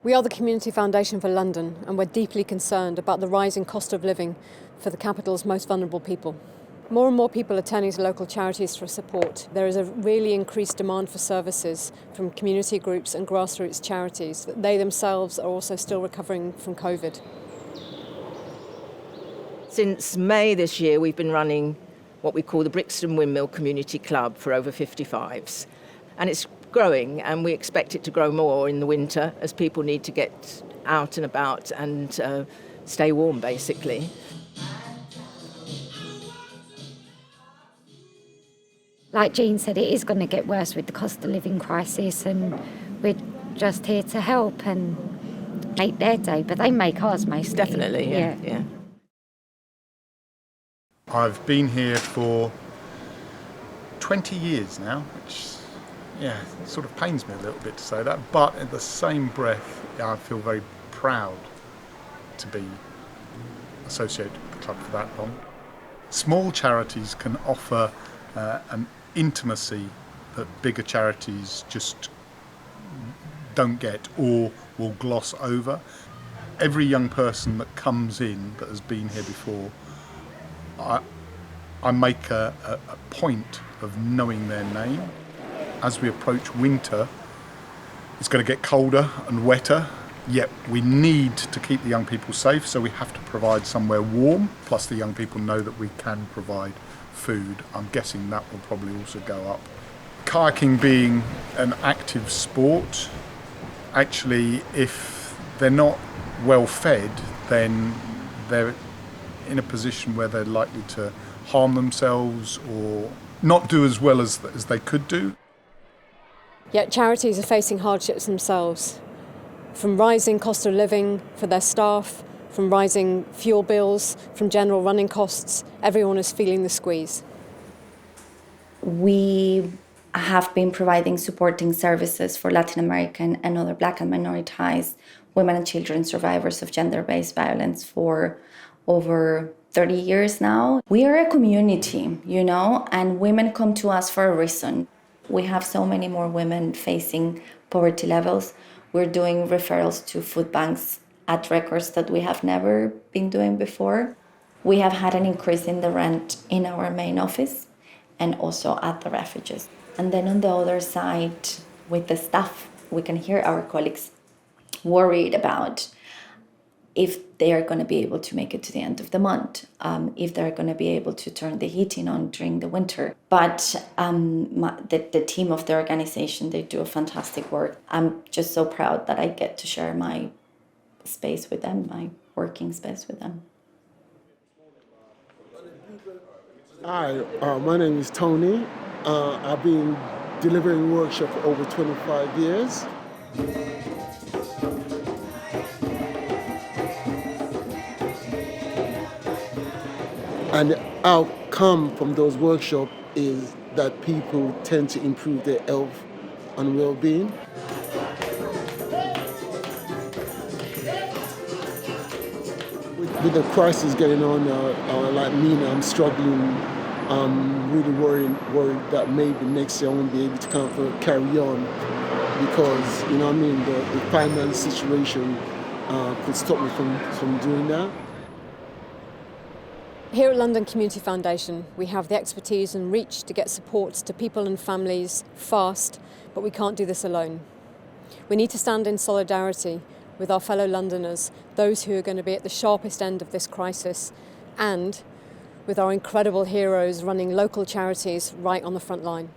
We are the Community Foundation for London, and we're deeply concerned about the rising cost of living for the capital's most vulnerable people. More and more people are turning to local charities for support. There is a really increased demand for services from community groups and grassroots charities. They themselves are also still recovering from COVID. Since May this year, we've been running what we call the Brixton Windmill Community Club for over 55s. And it's growing, and we expect it to grow more in the winter as people need to get out and about and stay warm, basically. Like Jean said, it is going to get worse with the cost of living crisis, and we're just here to help and make their day, but they make ours mostly. Definitely, yeah. I've been here for 20 years now, which it sort of pains me a little bit to say that, but in the same breath, I feel very proud to be associated with the club for that long. Small charities can offer an intimacy that bigger charities just don't get or will gloss over. Every young person that comes in that has been here before, I make a point of knowing their name. As we approach winter, it's going to get colder and wetter, yet we need to keep the young people safe, so we have to provide somewhere warm, plus the young people know that we can provide food. I'm guessing that will probably also go up. Kayaking being an active sport, actually, if they're not well fed, then they're in a position where they're likely to harm themselves or not do as well as they could do. Yet charities are facing hardships themselves, from rising cost of living for their staff, from rising fuel bills, from general running costs. Everyone is feeling the squeeze. We have been providing supporting services for Latin American and other Black and minoritized women and children survivors of gender-based violence for over 30 years now. We are a community, and women come to us for a reason. We have so many more women facing poverty levels. We're doing referrals to food banks at records that we have never been doing before. We have had an increase in the rent in our main office and also at the refuges. And then on the other side, with the staff, we can hear our colleagues worried about if they are going to be able to make it to the end of the month, if they're going to be able to turn the heating on during the winter. But the team of the organization, they do a fantastic work. I'm just so proud that I get to share my space with them, my working space with them. Hi, my name is Tony. I've been delivering workshops for over 25 years. And the outcome from those workshops is that people tend to improve their health and well-being. With the crisis getting on, like me now, I'm struggling. I'm really worried that maybe next year I won't be able to kind of carry on because, the finance situation could stop me from doing that. Here at London Community Foundation, we have the expertise and reach to get support to people and families fast, but we can't do this alone. We need to stand in solidarity with our fellow Londoners, those who are going to be at the sharpest end of this crisis, and with our incredible heroes running local charities right on the front line.